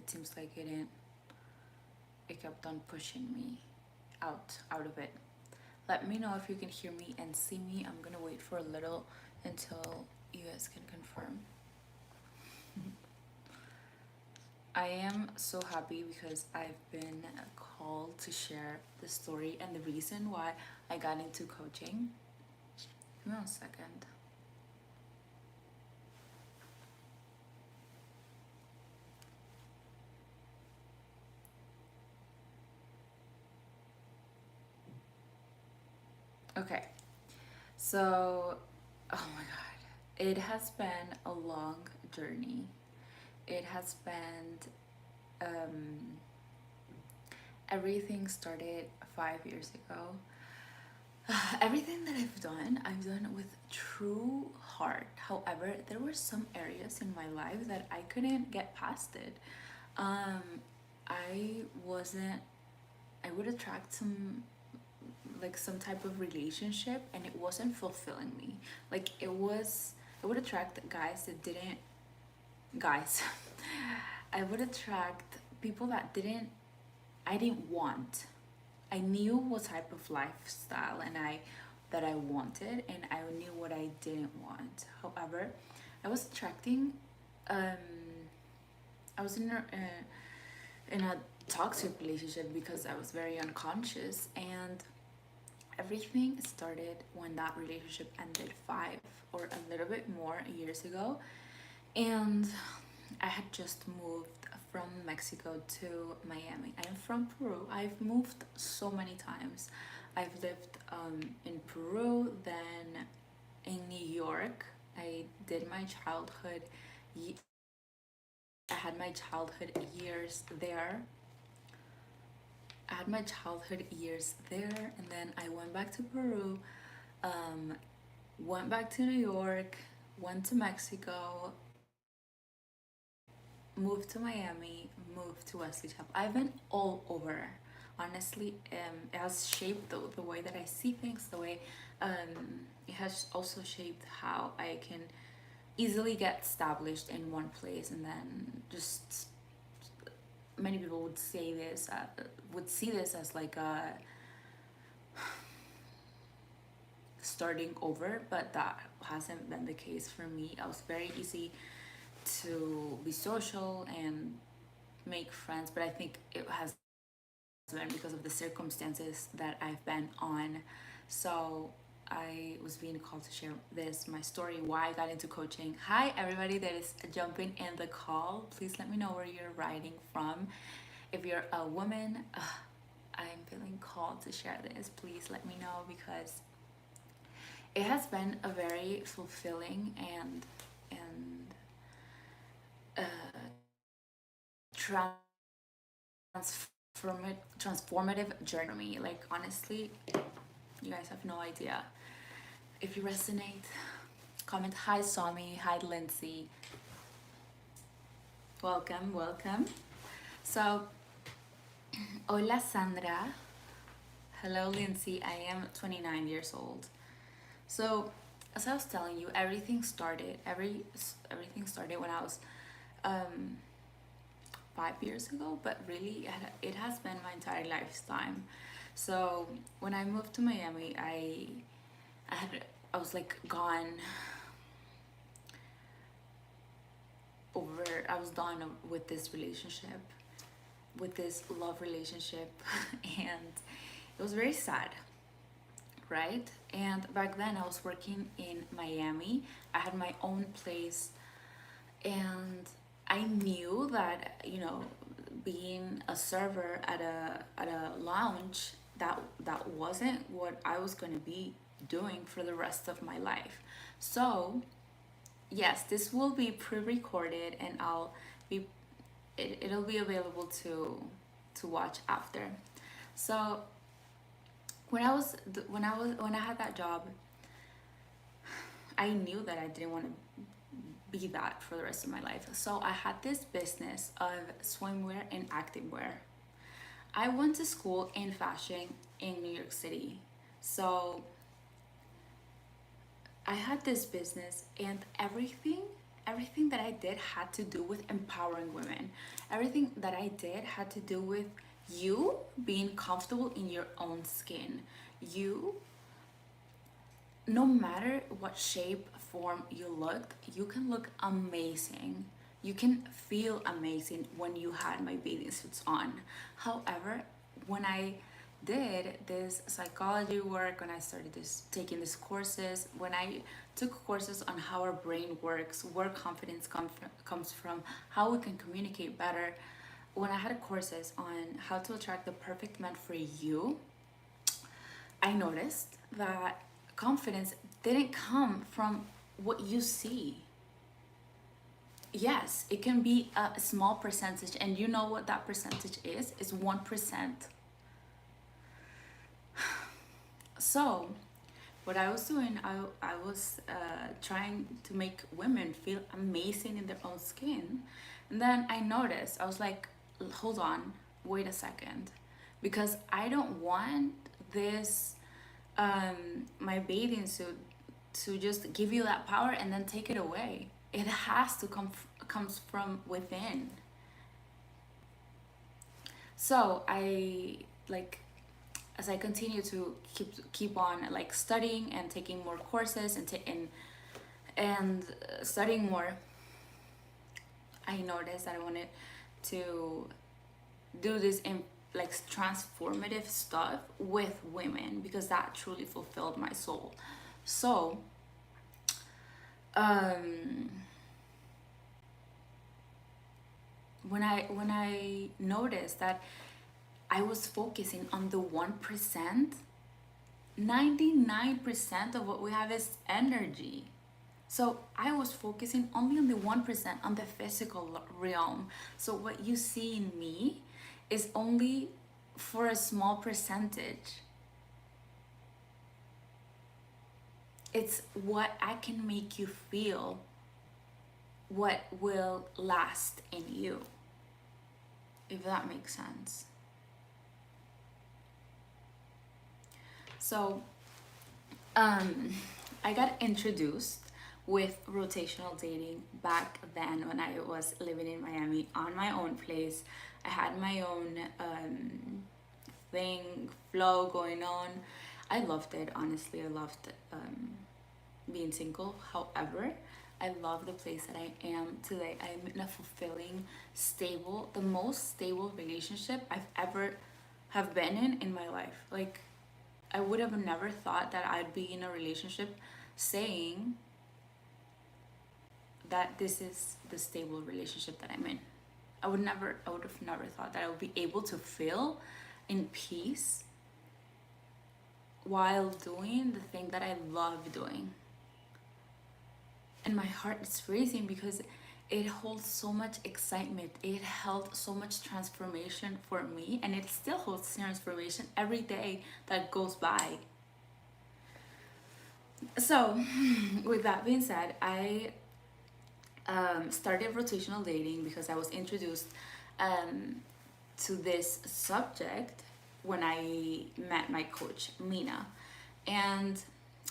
it seems like it kept on pushing me out of it. Let me know if you can hear me and see me. I'm gonna wait for a little until you guys can confirm. I am so happy because I've been called to share the story and the reason why I got into coaching. Give me 1 second. Okay, so oh my god, it has been a long journey. It has been um, everything started 5 years ago. Everything that I've done with true heart. However, there were some areas in my life that I couldn't get past it. Um, I wasn't, I would attract some type of relationship and it wasn't fulfilling me. Like I would attract guys that didn't, guys, I would attract people I didn't want. I knew what type of lifestyle and I that I wanted and I knew what I didn't want. However, I was attracting um I was in a toxic relationship because I was very unconscious, and everything started when that relationship ended 5 or a little bit more years ago. And I had just moved from Mexico to Miami. I'm from Peru. I've moved so many times. I've lived in Peru, then in New York. I did my childhood. I had my childhood years there. I had my childhood years there, and then I went back to Peru, um, went back to New York, went to Mexico, moved to Miami, moved to Wesley Chapel. I've been all over. Honestly, it has shaped the way that I see things, the way it has also shaped how I can easily get established in one place, and then just many people would say this, would see this as like a starting over, but that hasn't been the case for me. I was very easy to be social and make friends, but I think it has been because of the circumstances that I've been on. So I was being called to share this, my story, why I got into coaching. Hi, everybody that is jumping in the call. Please let me know where you're writing from. If you're a woman, I'm feeling called to share this. Please let me know because it has been a very fulfilling and transformative journey. Like honestly, you guys have no idea. If you resonate, comment hi Somi, hi Lindsay. Welcome, welcome. So, hola Sandra. Hello Lindsay. I am 29 years old. So, as I was telling you, everything started when I was 5 years ago, but really it has been my entire lifetime. So when I moved to Miami, I was like gone over. I was done with this relationship, with this love relationship, and it was very sad, right? And back then I was working in Miami. I had my own place, and I knew that, being a server at a lounge, that wasn't what I was going to be doing for the rest of my life. So, yes, this will be pre-recorded and be it'll be available to watch after. So, when I had that job, I knew that I didn't want to be that for the rest of my life. So I had this business of swimwear and activewear. I went to school in fashion in New York City. So I had this business, and everything everything that I did had to do with empowering women. Everything that I did had to do with you being comfortable in your own skin. You, no matter what shape, form you looked, you can look amazing. You can feel amazing when you had my bathing suits on. However, when I did this psychology work, when I started this taking these courses, when I took courses on how our brain works, where confidence comes from, how we can communicate better, when I had courses on how to attract the perfect man for you, I noticed that confidence didn't come from what you see. Yes, it can be a small percentage, and you know what that percentage is? It's 1%. So, what I was doing, I was trying to make women feel amazing in their own skin. And then I noticed, I was like, hold on, wait a second. Because I don't want this, my bathing suit to just give you that power and then take it away. It has to comes from within. So I like, as I continue to keep on like studying and taking more courses and studying more, I noticed that I wanted to do this in like transformative stuff with women because that truly fulfilled my soul. So um when I noticed that I was focusing on the 1%, 99% of what we have is energy. So I was focusing only on the 1%, on the physical realm. So what you see in me is only for a small percentage. It's what I can make you feel, what will last in you, if that makes sense. So I got introduced with rotational dating back then when I was living in Miami on my own place. I had my own thing, flow going on. I loved it, honestly. I loved being single. However, I love the place that I am today. I'm in a fulfilling, stable, the most stable relationship I've ever have been in my life. Like, I would have never thought that I'd be in a relationship saying that this is the stable relationship that I'm in. I would have never thought that I would be able to feel in peace while doing the thing that I love doing. And my heart is racing because it holds so much excitement. It held so much transformation for me, and it still holds transformation every day that goes by. So, with that being said, I started rotational dating because I was introduced um, to this subject when I met my coach, Mina. And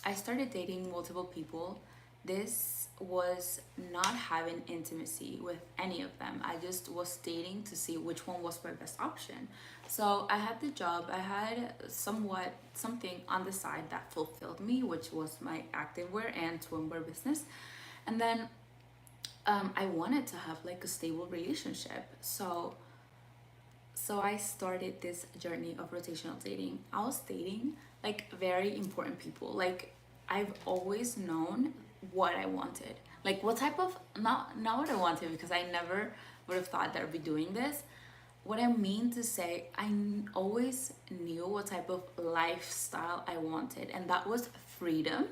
I started dating multiple people. This was not having intimacy with any of them. I just was dating to see which one was my best option. So I had the job, I had somewhat something on the side that fulfilled me, which was my activewear and swimwear business. And then I wanted to have like a stable relationship. So I started this journey of rotational dating. I was dating like very important people. Like, I've always known what I wanted. Like, what type of, not what I wanted, because I never would have thought that I'd be doing this. What I mean to say, always knew what type of lifestyle I wanted, and that was freedom.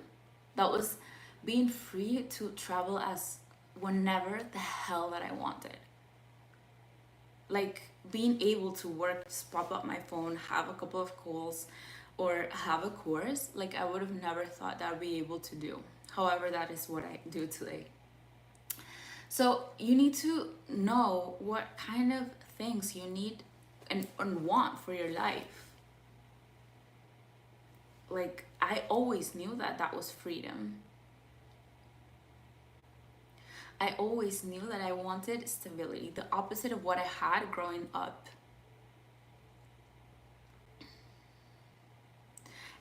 That was being free to travel as whenever the hell that I wanted. Like, being able to work, just pop up my phone, have a couple of calls, or have a course, like I would have never thought that I'd be able to do. However, that is what I do today. So you need to know what kind of things you need and want for your life. Like, I always knew that that was freedom. I always knew that I wanted stability, the opposite of what I had growing up.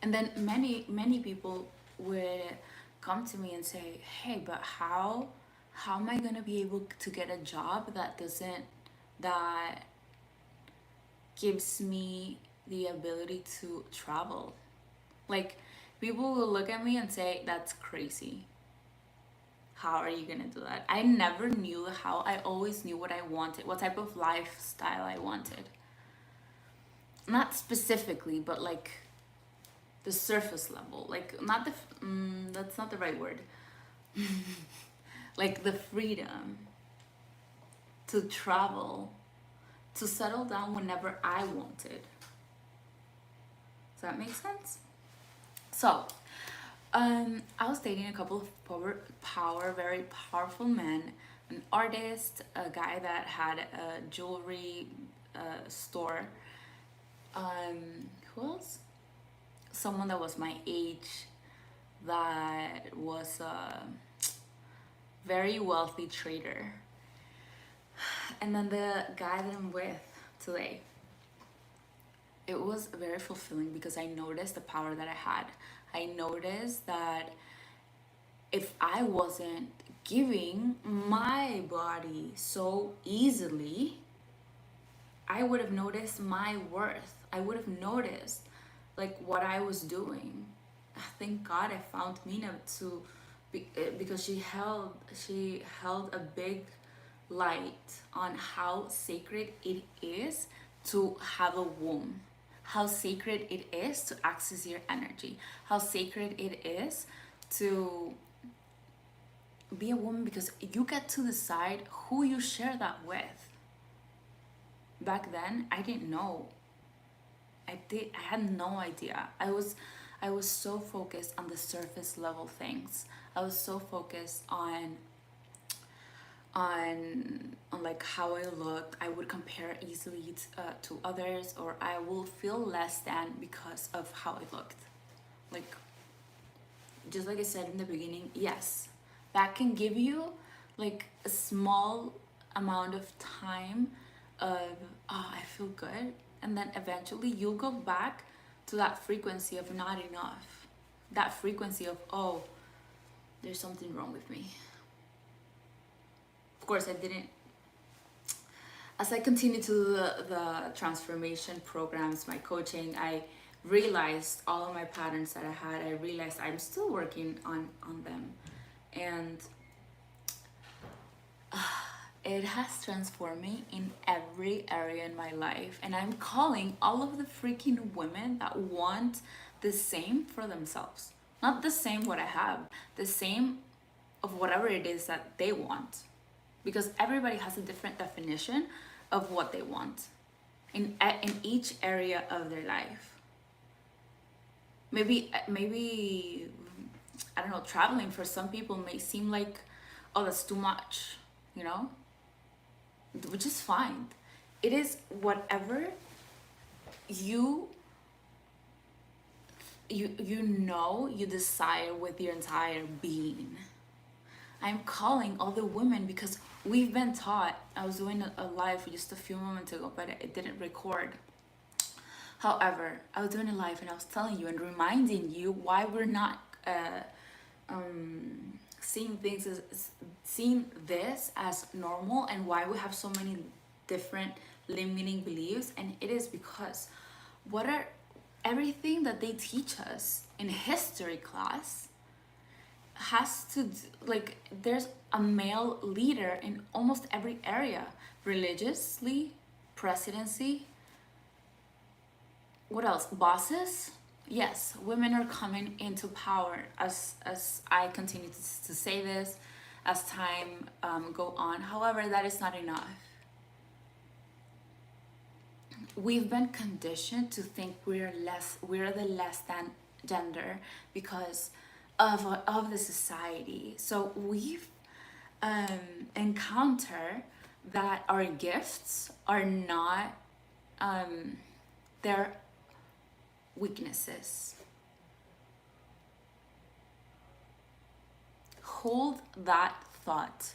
And then many people would come to me and say, "Hey, but how am I gonna be able to get a job that gives me the ability to travel?" Like, people will look at me and say, "That's crazy. How are you gonna do that?" I never knew how. I always knew what I wanted, what type of lifestyle I wanted. Not specifically, but like the surface level. Like, not the, that's not the right word. Like the freedom to travel, to settle down whenever I wanted. Does that make sense? So, I was dating a couple of very powerful men, an artist, a guy that had a jewelry store. Who else? Someone that was my age, that was a very wealthy trader. And then the guy that I'm with today, it was very fulfilling because I noticed the power that I had. I noticed that if I wasn't giving my body so easily, I would have noticed my worth. I would have noticed like what I was doing. Thank God I found Mina because she held a big light on how sacred it is to have a womb, how sacred it is to access your energy, how sacred it is to be a woman, because you get to decide who you share that with. Back then, I didn't know. I had no idea. I was so focused on the surface level things. I was so focused on like how I looked. I would compare easily to others, or I will feel less than because of how I looked. Like, just like I said in the beginning, yes, that can give you like a small amount of time of, oh, I feel good, and then eventually you'll go back to that frequency of not enough, that frequency of, oh, there's something wrong with me. Of course, I didn't. As I continued to the transformation programs, my coaching, I realized all of my patterns that I had. I realized I'm still working on them, and it has transformed me in every area in my life. And I'm calling all of the freaking women that want the same for themselves. Not the same what I have, the same of whatever it is that they want. Because everybody has a different definition of what they want in each area of their life. Maybe I don't know, traveling for some people may seem like, oh, that's too much, you know? Which is fine. It is whatever you you desire with your entire being. I'm calling all the women because we've been taught. I was doing a live just a few moments ago, but it didn't record. However, I was doing a live and I was telling you and reminding you why we're not seeing this as normal, and why we have so many different limiting beliefs. And it is because everything that they teach us in history class has to like, there's a male leader in almost every area, religiously, presidency, what else, bosses. Yes, women are coming into power as I continue to say this as time go on. However, that is not enough. We've been conditioned to think we're the less than gender because of the society. So we've encountered that our gifts are not their weaknesses. Hold that thought.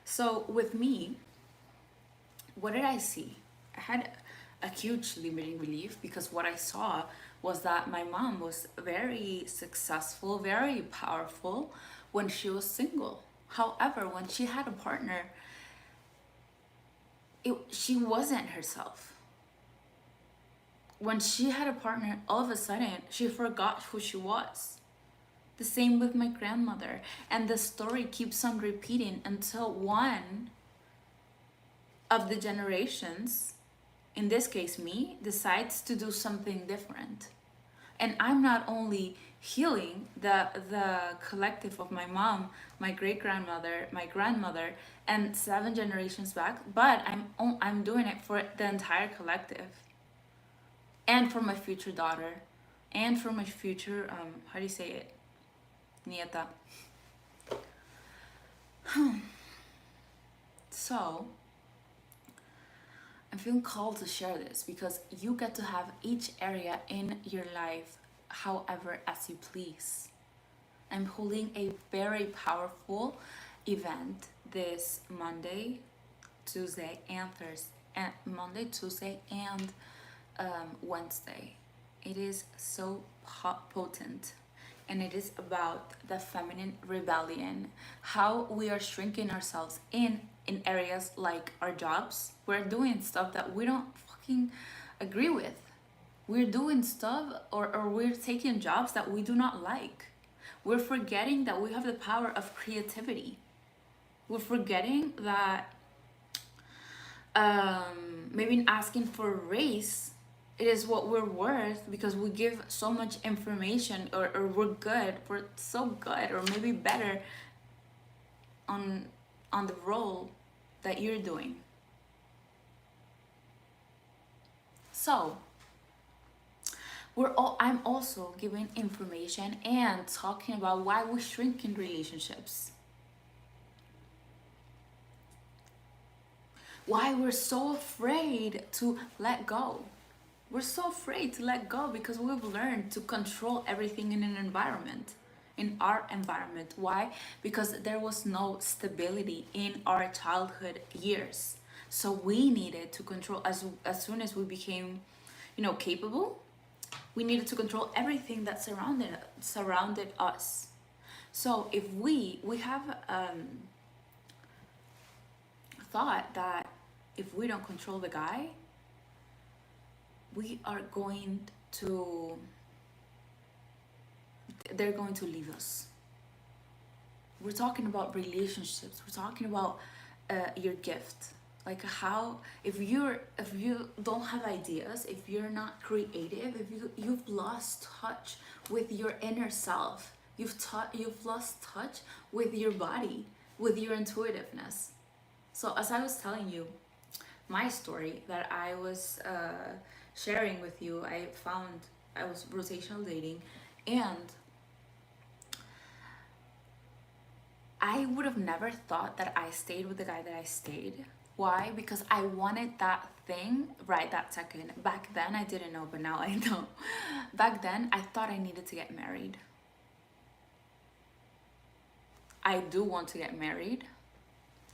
So with me, what did I see? I had a huge limiting belief because what I saw was that my mom was very successful, very powerful when she was single. However, when she had a partner, she wasn't herself. When she had a partner, all of a sudden, she forgot who she was. The same with my grandmother. And the story keeps on repeating until one of the generations, in this case me, decides to do something different. And I'm not only healing the collective of my mom, my great grandmother, my grandmother, and 7 generations back, but I'm doing it for the entire collective, and for my future daughter, and for my future how do you say it, nieta. So I'm feeling called to share this because you get to have each area in your life however as you please. I'm holding a very powerful event this Monday, Tuesday, and Thursday, and Monday, Tuesday, and Wednesday. It is so potent, and it is about the feminine rebellion, how we are shrinking ourselves in areas like our jobs. We're doing stuff that we don't fucking agree with. We're doing stuff, or we're taking jobs that we do not like. We're forgetting that we have the power of creativity. We're forgetting that maybe asking for a raise, it is what we're worth because we give so much information, or we're so good, or maybe better on the role that you're doing. So I'm also giving information and talking about why we shrink in relationships, why we're so afraid to let go. We're so afraid to let go because we've learned to control everything in an environment, in our environment. Why? Because there was no stability in our childhood years. So we needed to control as soon as we became, capable. We needed to control everything that surrounded us. So if we have thought that if we don't control the guy, they're going to leave us. We're talking about relationships. We're talking about your gift. Like how if you don't have ideas, if you're not creative, if you've lost touch with your inner self, you've lost touch with your body, with your intuitiveness. So as I was telling you my story that I was sharing with you, I was rotational dating, and I would have never thought that I stayed with the guy that I stayed. Why? Because I wanted that thing right that second. Back then I didn't know, but now I know. Back then I thought I needed to get married. I do want to get married.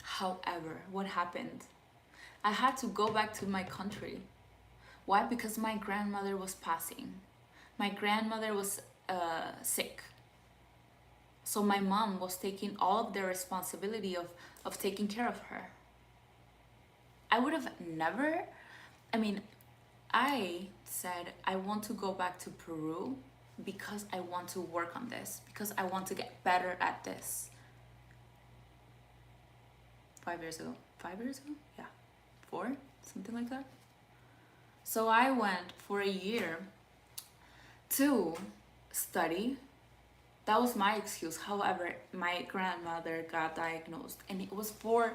However, what happened? I had to go back to my country. Why? Because my grandmother was passing. My grandmother was sick. So my mom was taking all of the responsibility of taking care of her. I would have never, I said I want to go back to Peru because I want to work on this, because I want to get better at this. 5 years ago? Yeah. 4? Something like that. So I went for a year to study. That was my excuse. However, my grandmother got diagnosed, and it was for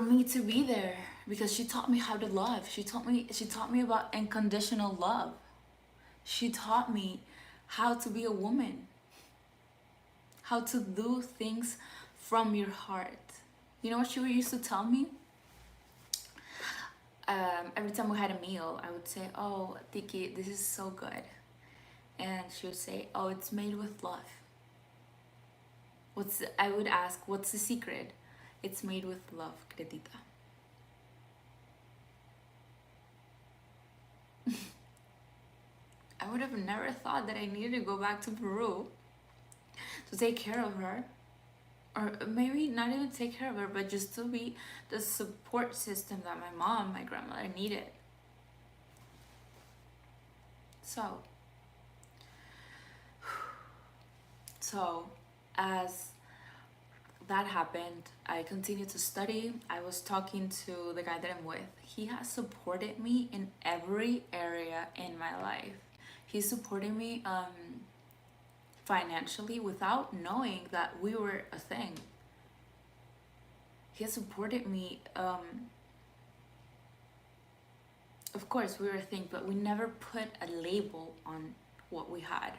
me to be there because she taught me how to love. She taught me about unconditional love. She taught me how to be a woman, how to do things from your heart. You know what she used to tell me? Every time we had a meal, I would say, "Oh, Tiki, this is so good," and she would say, "Oh, it's made with love." I would ask, "What's the secret?" It's made with love, Cretita. I would have never thought that I needed to go back to Peru to take care of her. Or maybe not even take care of her, but just to be the support system that my mom, my grandmother needed. So, so as that happened, I continued to study. I was talking to the guy that I'm with. He has supported me in every area in my life. He supported me financially without knowing that we were a thing. He has supported me. Of course, we were a thing, but we never put a label on what we had.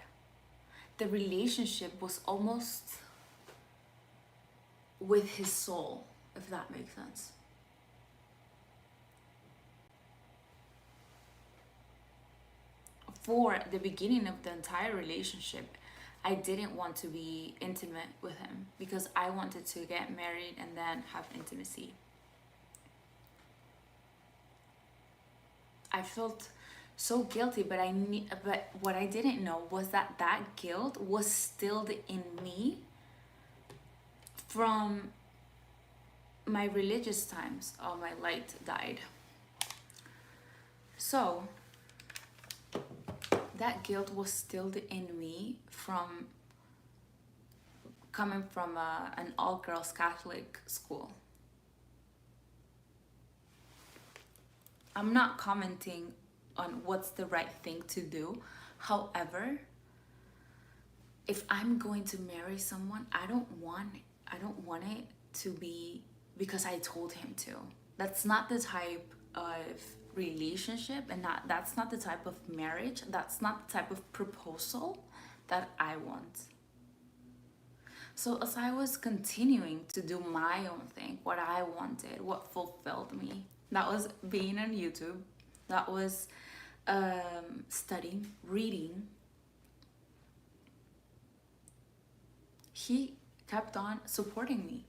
The relationship was almost with his soul, if that makes sense. For the beginning of the entire relationship, I didn't want to be intimate with him because I wanted to get married and then have intimacy. I felt so guilty, but but what I didn't know was that that guilt was stilled in me from my religious times. Oh, my light died. So that guilt was stilled in me from coming from an all-girls Catholic school. I'm not commenting on what's the right thing to do. However, if I'm going to marry someone, I don't want it to be because I told him to. That's not the type of relationship, and that's not the type of marriage. That's not the type of proposal that I want. So as I was continuing to do my own thing, what I wanted, what fulfilled me, that was being on YouTube, that was studying, reading. He kept on supporting me.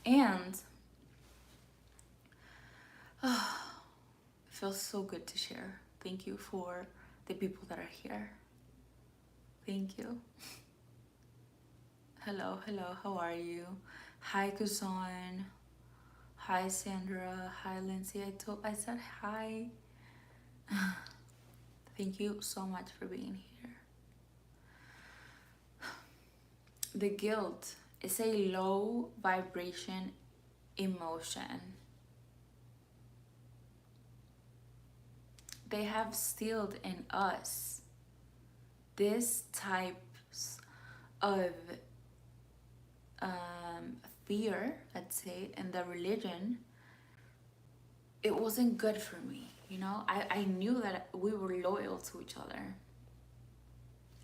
And it feels so good to share. Thank you for the people that are here. Thank you. Hello, how are you? Hi, Kuzan. Hi, Sandra. Hi, Lindsay. I said hi. Thank you so much for being here. The guilt is a low vibration emotion. They have instilled in us this types of fear, let's say, in the religion. It wasn't good for me, you know. I knew that we were loyal to each other.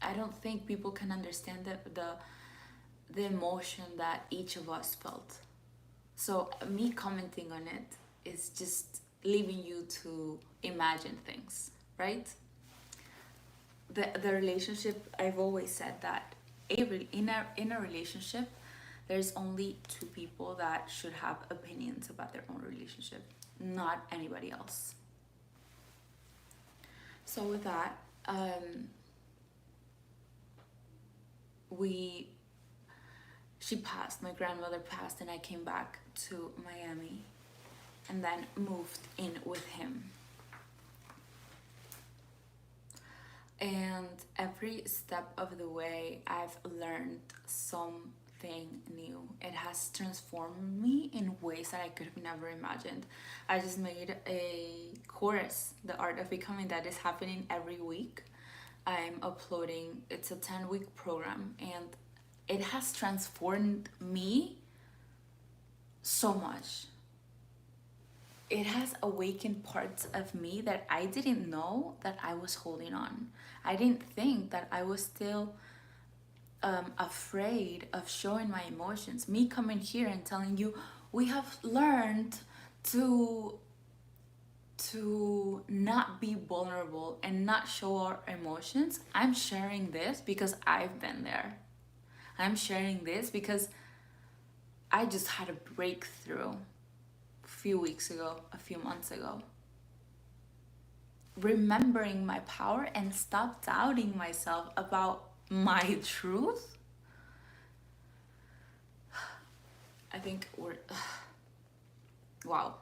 I don't think people can understand the emotion that each of us felt. So me commenting on it is just leaving you to imagine things, right? The relationship, I've always said that in a relationship, there's only two people that should have opinions about their own relationship, not anybody else. So with that, she passed, my grandmother passed, and I came back to Miami and then moved in with him. And every step of the way, I've learned something new. It has transformed me in ways that I could have never imagined. I just made a course, The Art of Becoming, that is happening every week. I'm uploading, it's a 10-week program, and it has transformed me so much. It has awakened parts of me that I didn't know that I was holding on. I didn't think that I was still afraid of showing my emotions. Me coming here and telling you, we have learned to not be vulnerable and not show our emotions. I'm sharing this because I've been there. I'm sharing this because I just had a breakthrough a few weeks ago, a few months ago. Remembering my power and stop doubting myself about my truth. I think we're wow.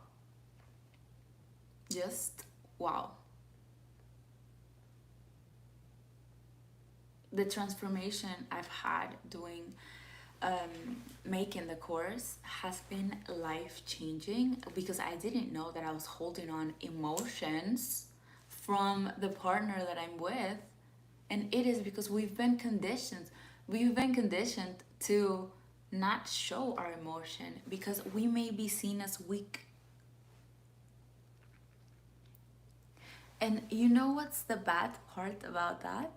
Just wow. The transformation I've had doing making the course has been life changing, because I didn't know that I was holding on emotions from the partner that I'm with. And it is because we've been conditioned to not show our emotion because we may be seen as weak. And you know what's the bad part about that?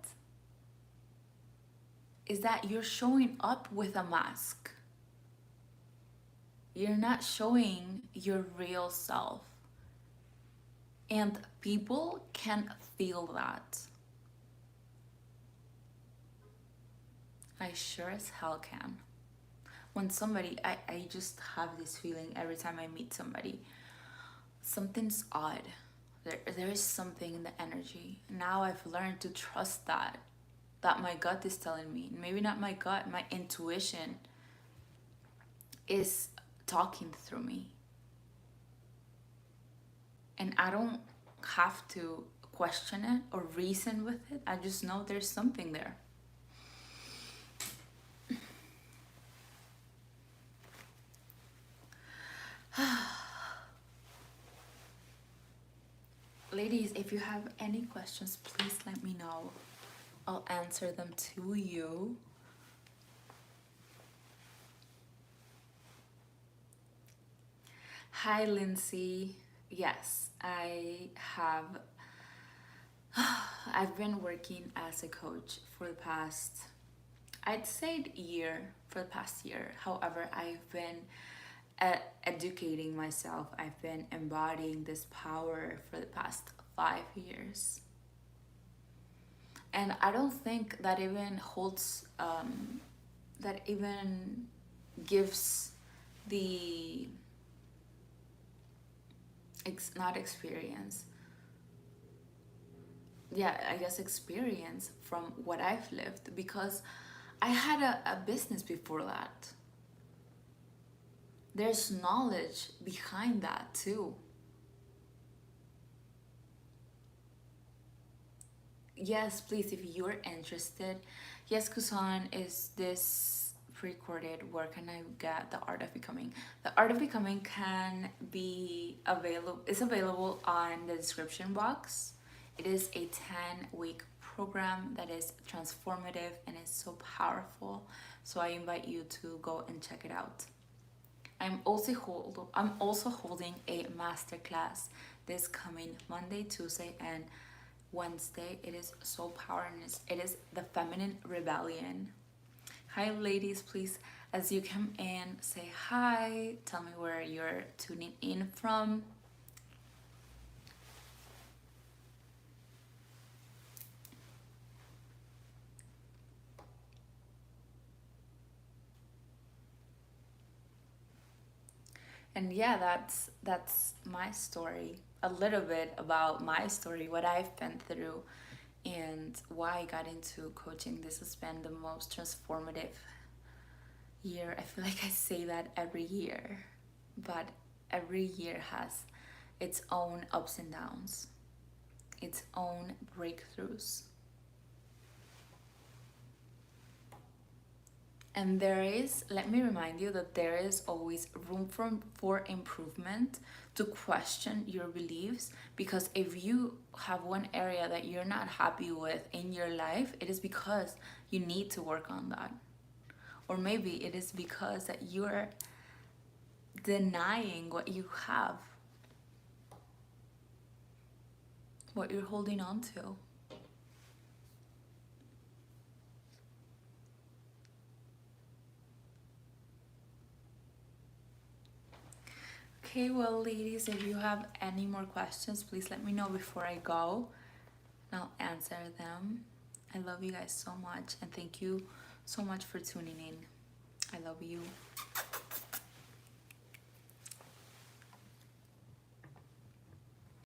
Is that you're showing up with a mask. You're not showing your real self. And people can feel that. I sure as hell can. When somebody, I just have this feeling every time I meet somebody. Something's odd. There is something in the energy. Now I've learned to trust that my gut is telling me. Maybe not my gut, my intuition is talking through me. And I don't have to question it or reason with it. I just know there's something there. Ladies, if you have any questions, please let me know. I'll answer them to you. Hi, Lindsay. Yes, I have. I've been working as a coach for the past, I'd say for the past year. However, I've been educating myself. I've been embodying this power for the past 5 years. And I don't think that even holds, that even gives the, not experience. Yeah, I guess experience from what I've lived, because I had a business before that. There's knowledge behind that too. Yes, please, if you're interested. Yes, Kusan, is this pre-recorded? Where can I get The Art of Becoming? The Art of Becoming can be available, is available on the description box. It is a 10-week program that is transformative and is so powerful. So I invite you to go and check it out. I'm also holding a masterclass this coming Monday, Tuesday, and Wednesday. It is so powerful. It is the Feminine Rebellion. Hi, ladies. Please, as you come in, say hi. Tell me where you're tuning in from. And yeah, that's my story. A little bit about my story, what I've been through, and why I got into coaching. This has been the most transformative year. I feel like I say that every year, but every year has its own ups and downs, its own breakthroughs. And there is, let me remind you that there is always room for improvement, to question your beliefs, because if you have one area that you're not happy with in your life, it is because you need to work on that. Or maybe it is because that you're denying what you have, what you're holding on to. Okay, well, ladies, if you have any more questions, please let me know before I go, and I'll answer them. I love you guys so much, and thank you so much for tuning in. I love you.